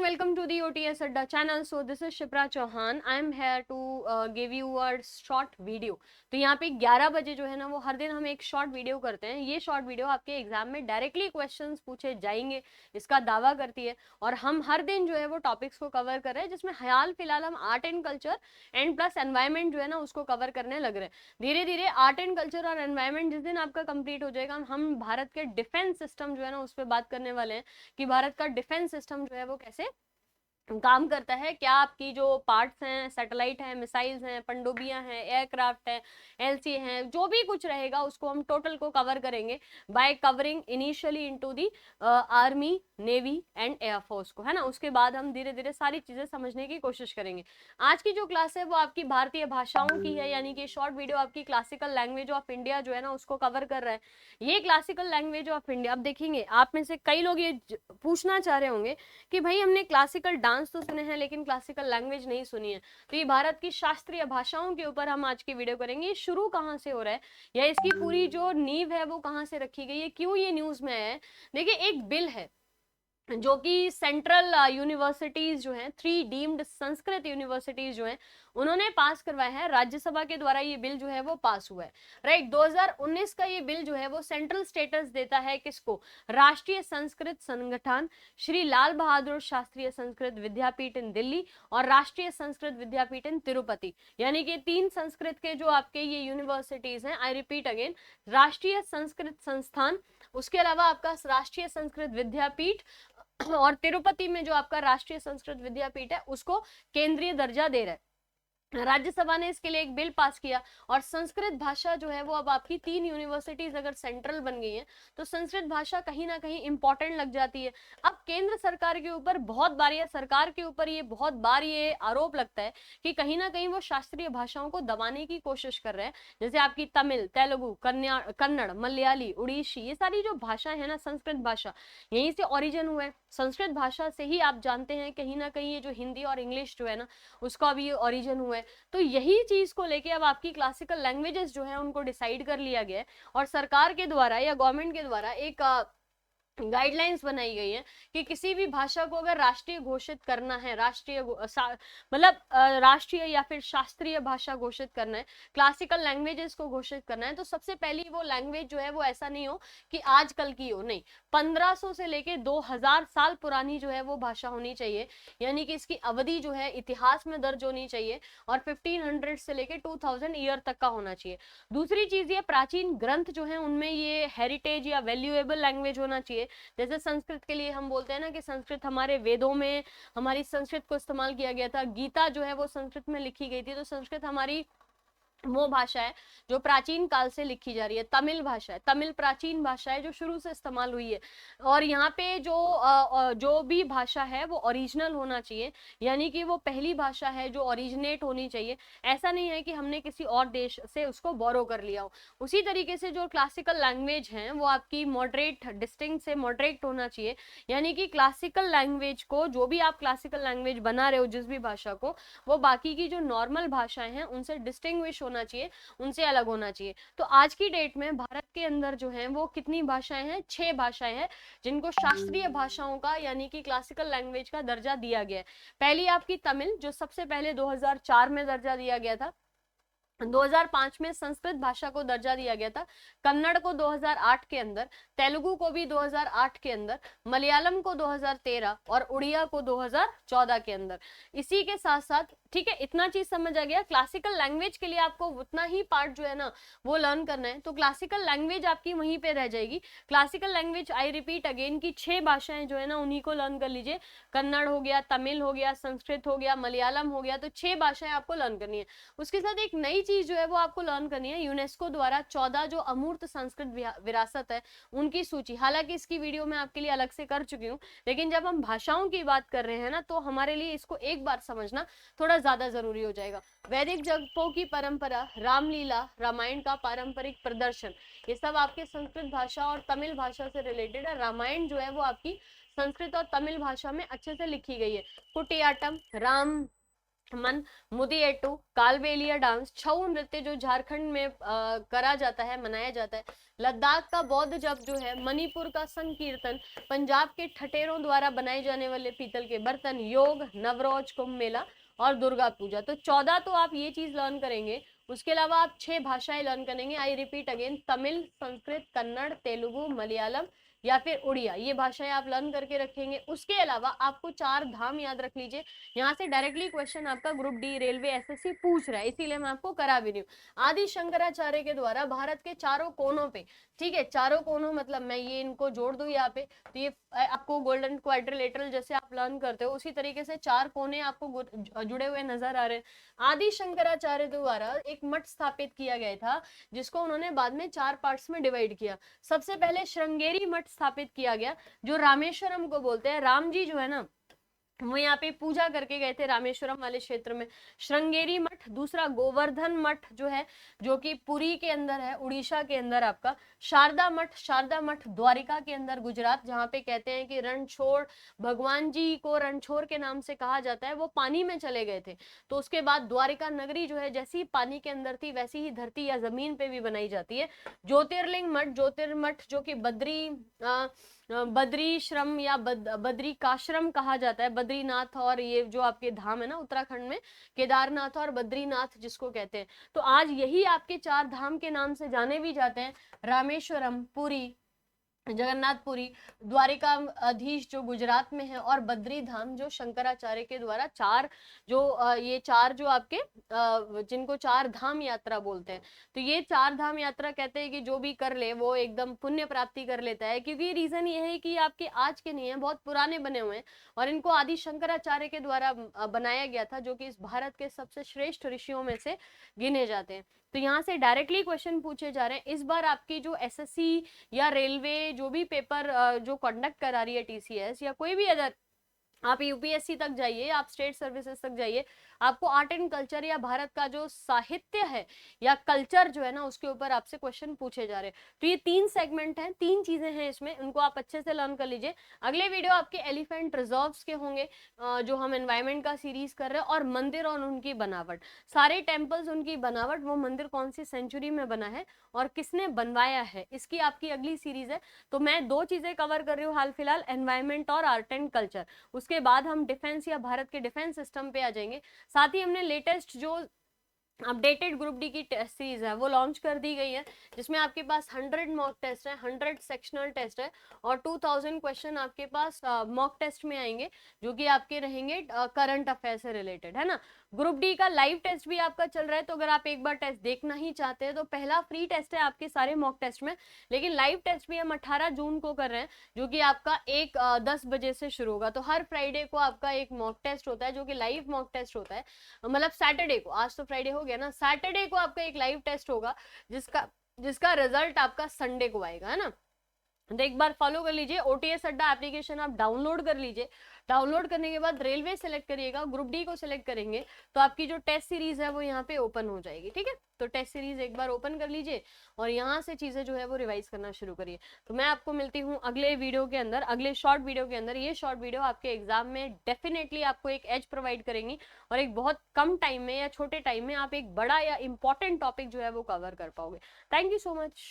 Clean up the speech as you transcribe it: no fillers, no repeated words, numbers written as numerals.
welcome to the OTS Adda channel. So this is Shipra Chauhan. I am here to give you a short video. तो यहाँ पे 11 बजे जो है ना वो हर दिन हम एक शॉर्ट वीडियो करते हैं. ये शॉर्ट वीडियो आपके एग्जाम में डायरेक्टली क्वेश्चंस पूछे जाएंगे, इसका दावा करती है. और हम हर दिन जो है वो टॉपिक्स को कवर कर रहे हैं, जिसमें हाल फिलहाल हम art and culture and plus environment जो है ना उसको कवर करने लग रहे हैं. धीरे धीरे आर्ट एंड कल्चर और एनवायरमेंट जिस दिन आपका कंप्लीट हो जाएगा, हम भारत के डिफेंस सिस्टम जो है ना उस पर बात करने वाले हैं कि भारत का डिफेंस सिस्टम जो है वो कैसे काम करता है, क्या आपकी जो पार्ट्स हैं, सैटेलाइट हैं, मिसाइल्स हैं, पनडुब्बियां हैं, एयरक्राफ्ट है, एलसी हैं, जो भी कुछ रहेगा उसको हम टोटल को कवर करेंगे bye covering initially into the army, navy and air force को, है ना. उसके बाद हम धीरे धीरे सारी चीजें समझने की कोशिश करेंगे. आज की जो क्लास है वो आपकी भारतीय भाषाओं की है, यानी कि शॉर्ट वीडियो आपकी क्लासिकल लैंग्वेज ऑफ इंडिया जो है ना उसको कवर कर रहा है. ये क्लासिकल लैंग्वेज ऑफ इंडिया, अब देखेंगे आप में से कई लोग ये पूछना चाह रहे होंगे कि भाई हमने क्लासिकल डांस तो सुने हैं लेकिन क्लासिकल लैंग्वेज नहीं सुनी है. तो ये भारत की शास्त्रीय भाषाओं के ऊपर हम आज की वीडियो करेंगे. ये शुरू कहाँ से हो रहा है या इसकी पूरी जो नींव है वो कहाँ से रखी गई है, क्यों ये न्यूज में है. देखिए, एक बिल है जो कि सेंट्रल यूनिवर्सिटीज जो हैं, 3 डीम्ड संस्कृत यूनिवर्सिटीज जो हैं, उन्होंने पास करवाया है. राज्यसभा के द्वारा ये बिल जो है वो पास हुआ है, राइट. 2019 का ये बिल जो है वो सेंट्रल स्टेटस देता है किसको, राष्ट्रीय संस्कृत संगठन, श्री लाल बहादुर शास्त्रीय संस्कृत विद्यापीठ इन दिल्ली और राष्ट्रीय संस्कृत विद्यापीठ इन तिरुपति, यानी कि 3 संस्कृत के जो आपके ये यूनिवर्सिटीज हैं. आई रिपीट अगेन, राष्ट्रीय संस्कृत संस्थान, उसके अलावा आपका राष्ट्रीय संस्कृत विद्यापीठ और तिरुपति में जो आपका राष्ट्रीय संस्कृत विद्यापीठ है उसको केंद्रीय दर्जा दे रहा है. राज्यसभा ने इसके लिए एक बिल पास किया और संस्कृत भाषा जो है वो अब आपकी 3 यूनिवर्सिटीज अगर सेंट्रल बन गई हैं तो संस्कृत भाषा कहीं ना कहीं इंपॉर्टेंट लग जाती है. अब केंद्र सरकार के ऊपर बहुत बार या सरकार के ऊपर ये बहुत बार ये आरोप लगता है कि कहीं ना कहीं वो शास्त्रीय भाषाओं को दबाने की कोशिश कर रहे हैं. जैसे आपकी तमिल, तेलुगु, कन्नड़, मलयाली, उड़ीसी, ये सारी जो भाषा है ना, संस्कृत भाषा यहीं से ओरिजिन हुआ है. संस्कृत भाषा से ही आप जानते हैं कहीं ना कहीं ये जो हिंदी और इंग्लिश जो है ना उसका भी ओरिजिन हुआ है. तो यही चीज को लेके अब आपकी क्लासिकल लैंग्वेजेस जो है उनको डिसाइड कर लिया गया है और सरकार के द्वारा या गवर्नमेंट के द्वारा एक गाइडलाइंस बनाई गई है कि किसी भी भाषा को अगर राष्ट्रीय घोषित करना है, राष्ट्रीय मतलब राष्ट्रीय या फिर शास्त्रीय भाषा घोषित करना है, क्लासिकल लैंग्वेजेस को घोषित करना है, तो सबसे पहली वो लैंग्वेज जो है वो ऐसा नहीं हो कि आजकल की हो, नहीं, 1500 से लेके 2000 साल पुरानी जो है वो भाषा होनी चाहिए, यानी कि इसकी अवधि जो है इतिहास में दर्ज होनी चाहिए और 1500 से लेके 2000 ईयर तक का होना चाहिए. दूसरी चीज ये प्राचीन ग्रंथ जो है उनमें ये हेरिटेज या वैल्यूएबल लैंग्वेज होना चाहिए. जैसे संस्कृत के लिए हम बोलते हैं ना कि संस्कृत हमारे वेदों में हमारी संस्कृत को इस्तेमाल किया गया था, गीता जो है वो संस्कृत में लिखी गई थी. तो संस्कृत हमारी वो भाषा है जो प्राचीन काल से लिखी जा रही है. तमिल भाषा है, तमिल प्राचीन भाषा है जो शुरू से इस्तेमाल हुई है. और यहाँ पे जो भी भाषा है वो ओरिजिनल होना चाहिए, यानी कि वो पहली भाषा है जो ओरिजिनेट होनी चाहिए. ऐसा नहीं है कि हमने किसी और देश से उसको बोरो कर लिया हो. उसी तरीके से जो क्लासिकल लैंग्वेज है वो आपकी मॉडरेट, डिस्टिंक्ट से मॉडरेट होना चाहिए, यानी कि क्लासिकल लैंग्वेज को, जो भी आप क्लासिकल लैंग्वेज बना रहे हो जिस भी भाषा को, वो बाकी की जो नॉर्मल भाषाएं हैं उनसे डिस्टिंग्विश होना चाहिए, उनसे अलग होना चाहिए. तो आज की डेट में भारत के अंदर जो है वो कितनी भाषाएं हैं, 6 भाषाएं हैं जिनको शास्त्रीय भाषाओं का यानी कि क्लासिकल लैंग्वेज का दर्जा दिया गया है. पहली आपकी तमिल, जो सबसे पहले 2004 में दर्जा दिया गया था. 2005 में संस्कृत भाषा को दर्जा दिया गया था. कन्नड़ को 2008 के अंदर, तेलुगु को भी 2008 के अंदर, मलयालम को 2013 और उड़िया को 2014 के अंदर. इसी के साथ साथ, ठीक है, इतना चीज समझ आ गया. क्लासिकल लैंग्वेज के लिए आपको उतना ही पार्ट जो है ना वो लर्न करना है, तो क्लासिकल लैंग्वेज आपकी वहीं पे रह जाएगी. Classical language, I repeat again, की 6 भाषाएं जो है ना उन्हीं को लर्न कर लीजिए. कन्नड़ हो गया, तमिल हो गया, संस्कृत हो गया, मलयालम हो गया, तो 6 भाषाएं आपको लर्न करनी है. उसके साथ एक नई चीज जो है वो आपको लर्न करनी है, यूनेस्को द्वारा 14 जो अमूर्त संस्कृत विरासत है उनकी सूची. हालांकि इसकी वीडियो मैं आपके लिए अलग से कर चुकी हूँ, लेकिन जब हम भाषाओं की बात कर रहे हैं ना तो हमारे लिए इसको एक बार समझना थोड़ा ज्यादा जरूरी हो जाएगा. वैदिक जपों की परंपरा, रामलीला, रामायण का पारंपरिक प्रदर्शन, ये सब आपके संस्कृत भाषा और तमिल भाषा से रिलेटेड है. रामायण जो है वो आपकी संस्कृत और तमिल भाषा में अच्छे से लिखी गई है. कुटियाट्टम, राम मन मुदिएट्टू, कालबेलिया डांस, छऊ नृत्य जो झारखंड में करा जाता है, मनाया जाता है, लद्दाख का बौद्ध जप जो है, मणिपुर का संकीर्तन, पंजाब के ठठेरों द्वारा बनाए जाने वाले पीतल के बर्तन, योग, नवरोज, कुंभ मेला और दुर्गा पूजा। तो 14 तो आप ये चीज लर्न करेंगे। उसके अलावा आप 6 भाषाएं लर्न करेंगे। I repeat again, Tamil, Sanskrit, Kannada, Telugu, Malayalam या फिर उड़िया, ये भाषाएं आप लर्न करके रखेंगे। उसके अलावा आपको 4 धाम याद रख लीजिए। यहाँ से डायरेक्टली क्वेश्चन आपका ग्रुप डी रेलवे एसएससी पूछ रहा है, इसीलिए मैं आपको करा भी रही हूँ। आदि शंकराचार्य के द्वारा भारत के चारों कोनों पे, ठीक है, चारों कोनों मतलब मैं ये इनको जोड़ दूं यहाँ पे, तो ये आपको गोल्डन क्वाड्रिलेटरल जैसे आप लर्न करते हो उसी तरीके से 4 कोने आपको जुड़े हुए नजर आ रहे हैं। आदि शंकराचार्य द्वारा एक मठ स्थापित किया गया था, जिसको उन्होंने बाद में 4 पार्ट्स में डिवाइड किया। सबसे पहले श्रृंगेरी मठ स्थापित किया गया, जो रामेश्वरम को बोलते हैं। राम जी जो है ना, वो यहाँ पे पूजा करके गए थे रामेश्वरम वाले क्षेत्र में, श्रृंगेरी मठ। दूसरा गोवर्धन मठ जो है, जो कि पुरी के अंदर है, उड़ीसा के अंदर आपका। शारदा मठ, शारदा मठ द्वारिका के अंदर, गुजरात, जहाँ पे कहते हैं कि रणछोड़, भगवान जी को रणछोड़ के नाम से कहा जाता है, वो पानी में चले गए थे। तो उसके बाद द्वारिका नगरी जो है, जैसी पानी के अंदर थी वैसी ही धरती या जमीन पे भी बनाई जाती है। ज्योतिर्लिंग मठ, ज्योतिर्मठ जो कि बद्री श्रम या बद्री काश्रम कहा जाता है। बद्रीनाथ और ये जो आपके धाम है ना उत्तराखंड में, केदारनाथ और बद्रीनाथ जिसको कहते हैं। तो आज यही आपके 4 धाम के नाम से जाने भी जाते हैं, रामेश्वरम, पुरी, जगन्नाथपुरी, द्वारिका अधीश जो गुजरात में है, और बद्री धाम जो शंकराचार्य के द्वारा 4 जो ये 4 जो आपके जिनको 4 धाम यात्रा बोलते हैं। तो ये 4 धाम यात्रा कहते हैं कि जो भी कर ले वो एकदम पुण्य प्राप्ति कर लेता है, क्योंकि रीजन ये है कि आपके आज के नहीं है, बहुत पुराने बने हुए हैं, और इनको आदि शंकराचार्य के द्वारा बनाया गया था, जो कि इस भारत के सबसे श्रेष्ठ ऋषियों में से गिने जाते हैं। तो यहाँ से डायरेक्टली क्वेश्चन पूछे जा रहे हैं। इस बार आपकी जो एसएससी या रेलवे जो भी पेपर जो कंडक्ट करा रही है, टीसीएस या कोई भी अदर, आप यूपीएससी तक जाइए, आप स्टेट सर्विसेज तक जाइए, आपको आर्ट एंड कल्चर या भारत का जो साहित्य है या कल्चर जो है ना, उसके ऊपर आपसे क्वेश्चन पूछे जा रहे हैं। तो ये 3 सेगमेंट हैं, 3 चीजें हैं इसमें, उनको आप अच्छे से लर्न कर लीजिए। अगले वीडियो आपके एलिफेंट रिजर्व्स के होंगे, जो हम एनवायरमेंट का सीरीज कर रहे हैं, और मंदिर और उनकी बनावट, सारे टेम्पल्स, उनकी बनावट, वो मंदिर कौन सी सेंचुरी में बना है और किसने बनवाया है, इसकी आपकी अगली सीरीज है। तो मैं 2 चीजें कवर कर रही हूँ हाल फिलहाल, एनवायरमेंट और आर्ट एंड कल्चर। उसके बाद हम डिफेंस या भारत के डिफेंस सिस्टम पे आ जाएंगे। साथ ही हमने लेटेस्ट जो अपडेटेड ग्रुप डी की टेस्ट सीरीज है वो लॉन्च कर दी गई है, जिसमें आपके पास 100 मॉक टेस्ट है, 100 सेक्शनल टेस्ट है, और 2000 क्वेश्चन आपके पास मॉक टेस्ट में आएंगे, जो कि आपके रहेंगे करंट अफेयर से रिलेटेड, है ना। ग्रुप डी का लाइव टेस्ट भी आपका चल रहा है, तो अगर आप एक बार टेस्ट देखना ही चाहते हैं तो पहला फ्री टेस्ट है आपके सारे मॉक टेस्ट में, लेकिन लाइव टेस्ट भी हम 18 जून को कर रहे हैं, जो कि आपका 10 बजे से शुरू होगा। तो हर फ्राइडे को आपका एक मॉक टेस्ट होता है, जो कि लाइव मॉक टेस्ट होता है, मतलब सैटरडे को, आज तो फ्राइडे हो गया ना, सैटरडे को आपका एक लाइव टेस्ट होगा, जिसका रिजल्ट आपका संडे को आएगा, है ना। तो एक बार फॉलो कर लीजिए। ओटीएस अड्डा एप्लीकेशन आप डाउनलोड कर लीजिए। डाउनलोड करने के बाद रेलवे सेलेक्ट करिएगा, ग्रुप डी को सिलेक्ट करेंगे, तो आपकी जो टेस्ट सीरीज है वो यहाँ पे ओपन हो जाएगी, ठीक है। तो टेस्ट सीरीज एक बार ओपन कर लीजिए और यहाँ से चीजें जो है वो रिवाइज करना शुरू करिए। तो मैं आपको मिलती हूँ अगले वीडियो के अंदर, अगले शॉर्ट वीडियो के अंदर। ये शॉर्ट वीडियो आपके एग्जाम में डेफिनेटली आपको एक एज प्रोवाइड करेंगी, और एक बहुत कम टाइम में या छोटे टाइम में आप एक बड़ा या इंपॉर्टेंट टॉपिक जो है वो कवर कर पाओगे। Thank you so much.